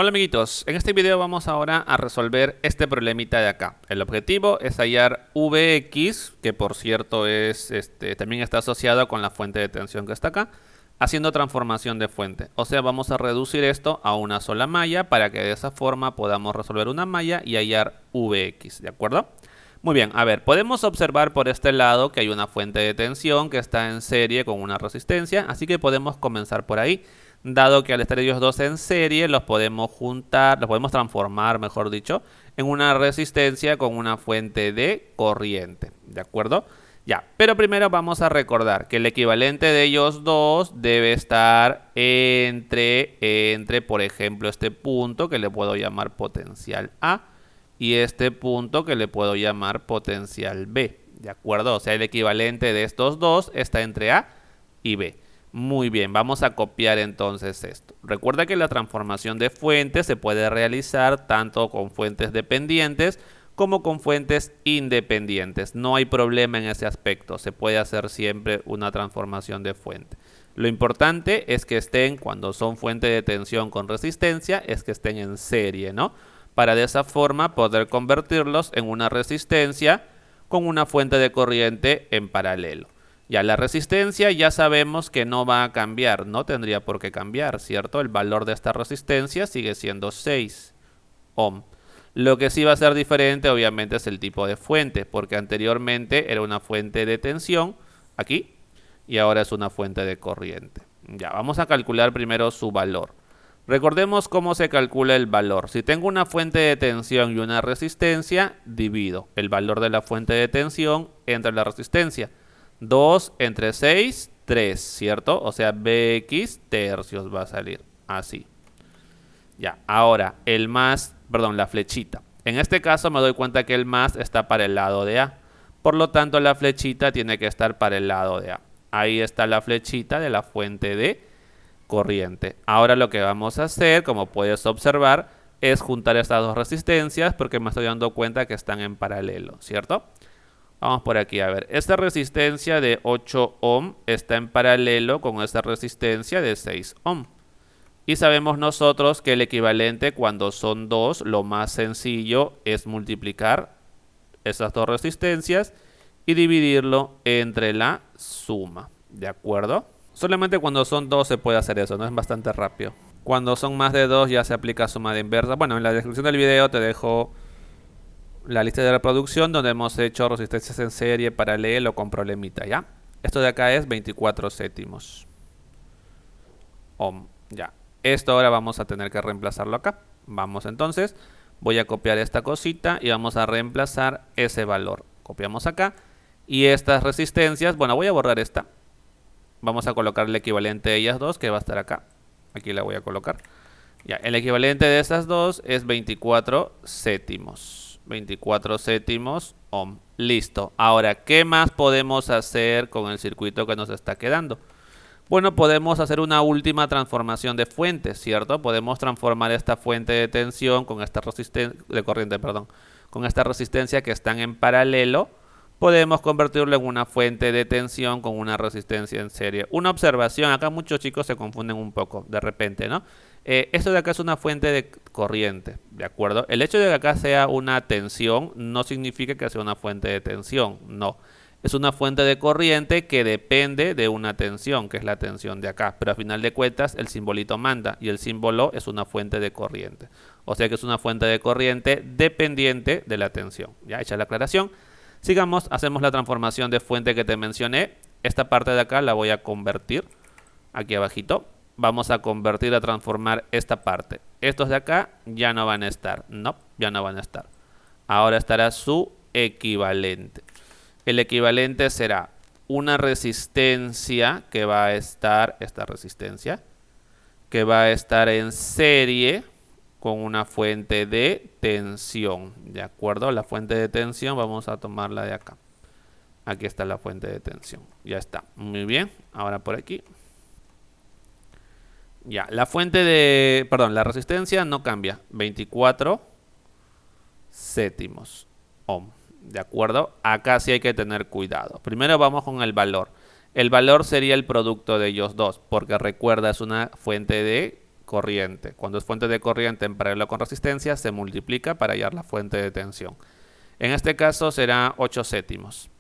Hola amiguitos, en este video vamos ahora a resolver este problemita de acá. El objetivo es hallar Vx, que por cierto es también está asociado con la fuente de tensión que está acá, haciendo transformación de fuente. O sea, vamos a reducir esto a una sola malla para que de esa forma podamos resolver una malla y hallar Vx, ¿de acuerdo? Muy bien, a ver, podemos observar por este lado que hay una fuente de tensión que está en serie con una resistencia, así que podemos comenzar por ahí. Dado que al estar ellos dos en serie, los podemos juntar, los podemos transformar, mejor dicho, en una resistencia con una fuente de corriente, ¿de acuerdo? Ya, pero primero vamos a recordar que el equivalente de ellos dos debe estar entre, por ejemplo, este punto que le puedo llamar potencial A y este punto que le puedo llamar potencial B, ¿de acuerdo? O sea, el equivalente de estos dos está entre A y B. Muy bien, vamos a copiar entonces esto. Recuerda que la transformación de fuentes se puede realizar tanto con fuentes dependientes como con fuentes independientes. No hay problema en ese aspecto, se puede hacer siempre una transformación de fuente. Lo importante es que estén, cuando son fuente de tensión con resistencia, es que estén en serie, ¿no? Para de esa forma poder convertirlos en una resistencia con una fuente de corriente en paralelo. Ya la resistencia ya sabemos que no va a cambiar, no tendría por qué cambiar, ¿cierto? El valor de esta resistencia sigue siendo 6 ohm. Lo que sí va a ser diferente obviamente es el tipo de fuente, porque anteriormente era una fuente de tensión, aquí, y ahora es una fuente de corriente. Ya, vamos a calcular primero su valor. Recordemos cómo se calcula el valor. Si tengo una fuente de tensión y una resistencia, divido el valor de la fuente de tensión entre la resistencia. 2 entre 6, 3, ¿cierto? O sea, Bx tercios va a salir así. Ya, ahora la flechita. En este caso me doy cuenta que el más está para el lado de A. Por lo tanto, la flechita tiene que estar para el lado de A. Ahí está la flechita de la fuente de corriente. Ahora lo que vamos a hacer, como puedes observar, es juntar estas dos resistencias porque me estoy dando cuenta que están en paralelo, ¿cierto? Vamos por aquí a ver, esta resistencia de 8 ohm está en paralelo con esta resistencia de 6 ohm. Y sabemos nosotros que el equivalente cuando son dos, lo más sencillo es multiplicar esas dos resistencias y dividirlo entre la suma, ¿de acuerdo? Solamente cuando son dos se puede hacer eso, ¿no? Es bastante rápido. Cuando son más de dos ya se aplica suma de inversa. Bueno, en la descripción del video te dejo la lista de reproducción donde hemos hecho resistencias en serie, paralelo con problemita, ¿ya? Esto de acá es 24 céntimos ohm, ya. Esto ahora vamos a tener que reemplazarlo acá. Vamos entonces, voy a copiar esta cosita y vamos a reemplazar ese valor. Copiamos acá y estas resistencias, bueno, voy a borrar esta. Vamos a colocar el equivalente de ellas dos que va a estar acá. Aquí la voy a colocar. Ya, el equivalente de esas dos es 24 céntimos. 24 céntimos ohm. Listo. Ahora, ¿qué más podemos hacer con el circuito que nos está quedando? Bueno, podemos hacer una última transformación de fuentes, ¿cierto? Podemos transformar esta fuente de tensión con esta con esta resistencia que están en paralelo. Podemos convertirlo en una fuente de tensión con una resistencia en serie. Una observación, acá muchos chicos se confunden un poco de repente, ¿no? Esto de acá es una fuente de corriente, ¿de acuerdo? El hecho de que acá sea una tensión no significa que sea una fuente de tensión, no. Es una fuente de corriente que depende de una tensión, que es la tensión de acá. Pero a final de cuentas el simbolito manda y el símbolo es una fuente de corriente. O sea que es una fuente de corriente dependiente de la tensión. Ya hecha la aclaración. Sigamos, hacemos la transformación de fuente que te mencioné. Esta parte de acá la voy a convertir aquí abajito. Vamos a convertir, a transformar esta parte. Estos de acá ya no van a estar. No, ya no van a estar. Ahora estará su equivalente. El equivalente será una resistencia que va a estar, esta resistencia, que va a estar en serie con una fuente de tensión, ¿de acuerdo? La fuente de tensión vamos a tomarla de acá. Aquí está la fuente de tensión, ya está, muy bien. Ahora por aquí. Ya, la la resistencia no cambia, 24 céntimos ohm. ¿De acuerdo? Acá sí hay que tener cuidado. Primero vamos con el valor. El valor sería el producto de ellos dos, porque recuerda, es una fuente de corriente. Cuando es fuente de corriente en paralelo con resistencia, se multiplica para hallar la fuente de tensión. En este caso será 8 séptimos.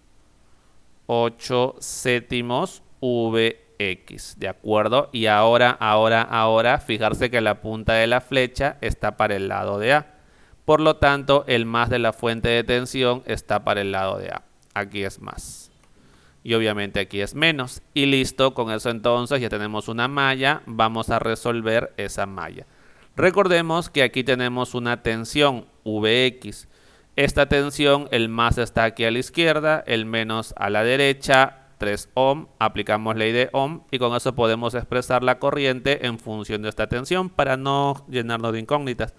8 séptimos Vx, ¿de acuerdo? Y ahora, fijarse que la punta de la flecha está para el lado de A. Por lo tanto, el más de la fuente de tensión está para el lado de A. Aquí es más. Y obviamente aquí es menos. Y listo, con eso entonces ya tenemos una malla. Vamos a resolver esa malla. Recordemos que aquí tenemos una tensión Vx. Esta tensión, el más está aquí a la izquierda, el menos a la derecha. 3 ohm, aplicamos ley de Ohm y con eso podemos expresar la corriente en función de esta tensión para no llenarnos de incógnitas.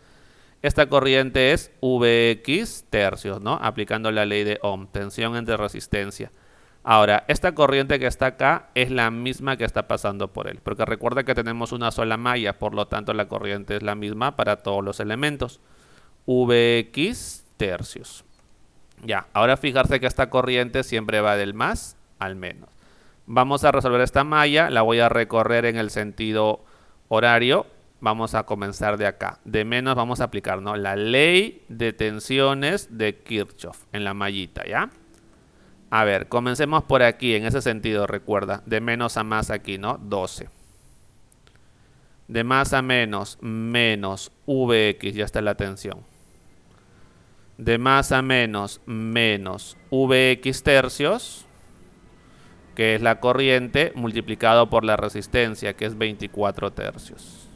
Esta corriente es Vx tercios, ¿no? Aplicando la ley de Ohm, tensión entre resistencia. Ahora, esta corriente que está acá es la misma que está pasando por él, porque recuerda que tenemos una sola malla, por lo tanto la corriente es la misma para todos los elementos. Vx tercios. Ya, ahora fijarse que esta corriente siempre va del más al menos. Vamos a resolver esta malla, la voy a recorrer en el sentido horario. Vamos a comenzar de acá. De menos vamos a aplicar, ¿no?, la ley de tensiones de Kirchhoff en la mallita, ¿ya? A ver, comencemos por aquí, en ese sentido, recuerda. De menos a más aquí, ¿no? 12. De más a menos, menos Vx, ya está la tensión. De más a menos, menos Vx tercios, que es la corriente, multiplicado por la resistencia, que es 24 tercios.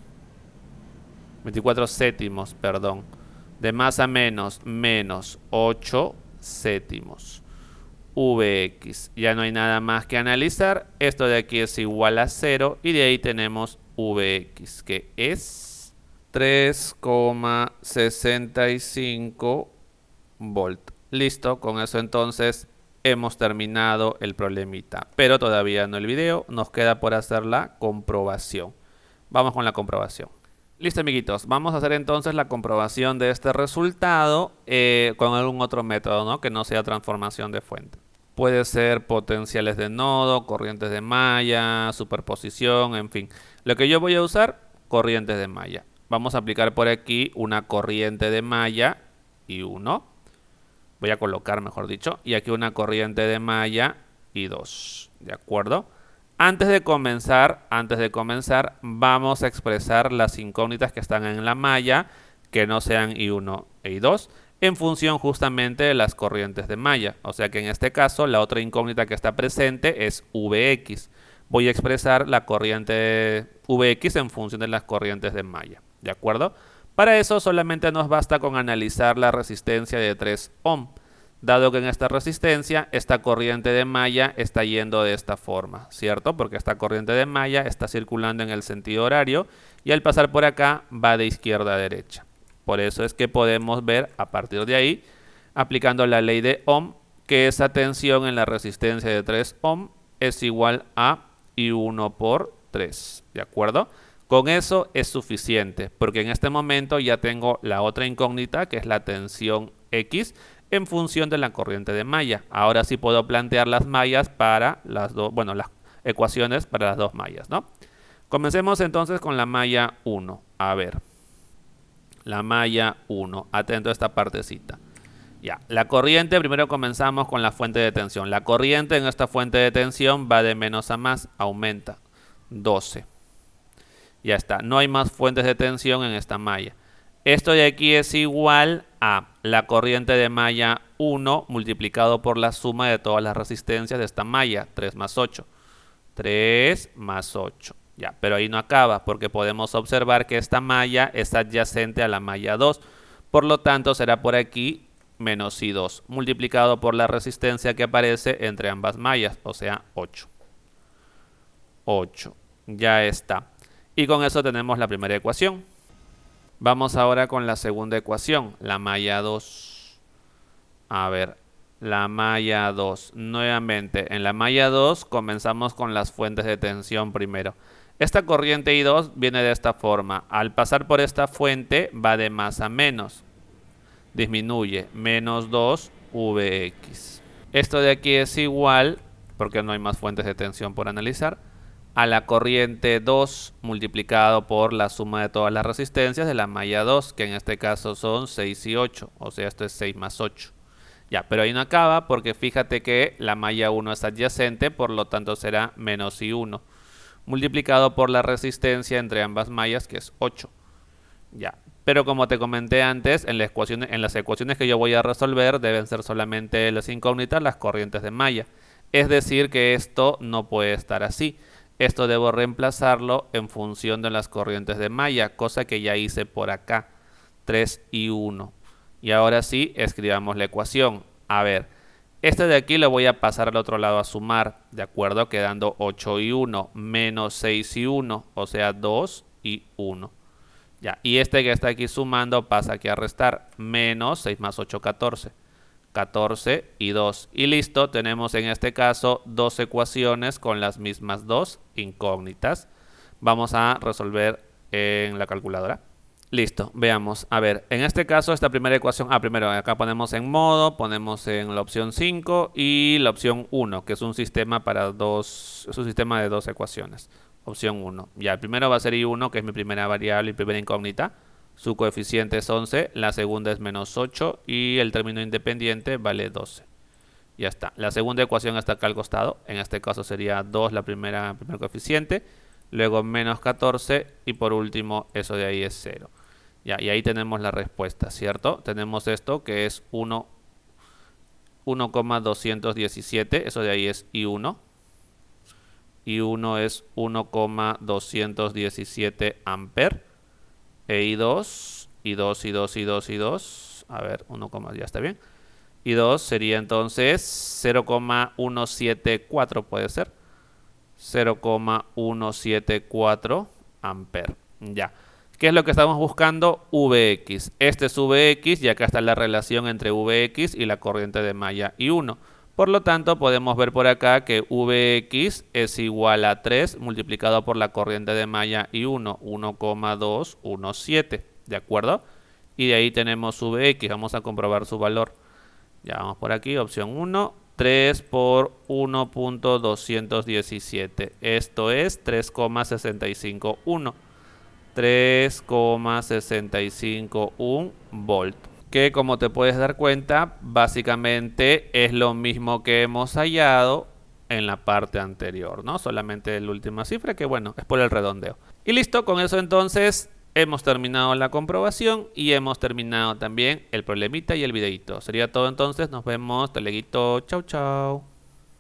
24 séptimos, perdón. De más a menos, menos 8 séptimos. Vx. Ya no hay nada más que analizar. Esto de aquí es igual a 0 y de ahí tenemos Vx, que es 3,65 volt. Listo, con eso entonces hemos terminado el problemita, pero todavía no el video, nos queda por hacer la comprobación. Vamos con la comprobación. Listo, amiguitos, vamos a hacer entonces la comprobación de este resultado con algún otro método, ¿no?, que no sea transformación de fuente. Puede ser potenciales de nodo, corrientes de malla, superposición, en fin. Lo que yo voy a usar, corrientes de malla. Vamos a aplicar por aquí una corriente de malla y 1. Voy a colocar, mejor dicho, y aquí una corriente de malla y 2, ¿de acuerdo? Antes de comenzar, vamos a expresar las incógnitas que están en la malla, que no sean I1 e I2, en función justamente de las corrientes de malla. O sea que en este caso, la otra incógnita que está presente es Vx. Voy a expresar la corriente Vx en función de las corrientes de malla, ¿de acuerdo? Para eso solamente nos basta con analizar la resistencia de 3 ohm, dado que en esta resistencia esta corriente de malla está yendo de esta forma, ¿cierto? Porque esta corriente de malla está circulando en el sentido horario y al pasar por acá va de izquierda a derecha. Por eso es que podemos ver a partir de ahí, aplicando la ley de Ohm, que esa tensión en la resistencia de 3 ohm es igual a I1 por 3, ¿de acuerdo? Con eso es suficiente, porque en este momento ya tengo la otra incógnita, que es la tensión X, en función de la corriente de malla. Ahora sí puedo plantear las mallas para las dos, bueno, las ecuaciones para las dos mallas, ¿no? Comencemos entonces con la malla 1. A ver, la malla 1, atento a esta partecita. Ya, la corriente, primero comenzamos con la fuente de tensión. La corriente en esta fuente de tensión va de menos a más, aumenta, 12. Ya está, no hay más fuentes de tensión en esta malla. Esto de aquí es igual a la corriente de malla 1 multiplicado por la suma de todas las resistencias de esta malla, 3 más 8. 3 más 8. Ya, pero ahí no acaba, porque podemos observar que esta malla es adyacente a la malla 2. Por lo tanto, será por aquí menos I2, multiplicado por la resistencia que aparece entre ambas mallas, o sea, 8. 8. Ya está. Y con eso tenemos la primera ecuación. Vamos ahora con la segunda ecuación, la malla 2. A ver, la malla 2. Nuevamente, en la malla 2 comenzamos con las fuentes de tensión primero. Esta corriente I2 viene de esta forma. Al pasar por esta fuente va de más a menos. Disminuye, menos 2 Vx. Esto de aquí es igual, porque no hay más fuentes de tensión por analizar, a la corriente 2 multiplicado por la suma de todas las resistencias de la malla 2, que en este caso son 6 y 8, o sea, esto es 6 más 8. Ya, pero ahí no acaba porque fíjate que la malla 1 es adyacente, por lo tanto será menos I1, multiplicado por la resistencia entre ambas mallas, que es 8. Ya, pero como te comenté antes, en las ecuaciones que yo voy a resolver deben ser solamente las incógnitas, las corrientes de malla. Es decir que esto no puede estar así. Esto debo reemplazarlo en función de las corrientes de malla, cosa que ya hice por acá, 3 y 1. Y ahora sí, escribamos la ecuación. A ver, este de aquí lo voy a pasar al otro lado a sumar, ¿de acuerdo? Quedando 8 y 1 menos 6 y 1, o sea 2 y 1. Ya, y este que está aquí sumando pasa aquí a restar, menos 6 más 8, 14. 14 y 2. Y listo, tenemos en este caso dos ecuaciones con las mismas dos incógnitas. Vamos a resolver en la calculadora. Listo, veamos. A ver, en este caso esta primera ecuación, primero acá ponemos en modo, ponemos en la opción 5 y la opción 1, que es un sistema de dos ecuaciones. Opción 1. Ya, el primero va a ser I1, que es mi primera variable y primera incógnita. Su coeficiente es 11, la segunda es menos 8 y el término independiente vale 12. Ya está. La segunda ecuación está acá al costado. En este caso sería 2 el primer coeficiente, luego menos 14 y por último eso de ahí es 0. Ya, y ahí tenemos la respuesta, ¿cierto? Tenemos esto que es 1,217, eso de ahí es I1. I1 es 1,217 amper. E I2, a ver, 1, ya está bien. I2 sería entonces 0,174, puede ser. 0,174 amper. Ya. ¿Qué es lo que estamos buscando? Vx. Este es Vx y acá está la relación entre Vx y la corriente de malla I1. Por lo tanto, podemos ver por acá que Vx es igual a 3 multiplicado por la corriente de malla I1, 1,217, ¿de acuerdo? Y de ahí tenemos Vx, vamos a comprobar su valor. Ya vamos por aquí, opción 1, 3 por 1,217. Esto es 3,651. 3,651 volt. Que como te puedes dar cuenta, básicamente es lo mismo que hemos hallado en la parte anterior, ¿no? Solamente la última cifra, que bueno, es por el redondeo. Y listo, con eso entonces hemos terminado la comprobación y hemos terminado también el problemita y el videito. Sería todo entonces, nos vemos, teleguito, chau chau.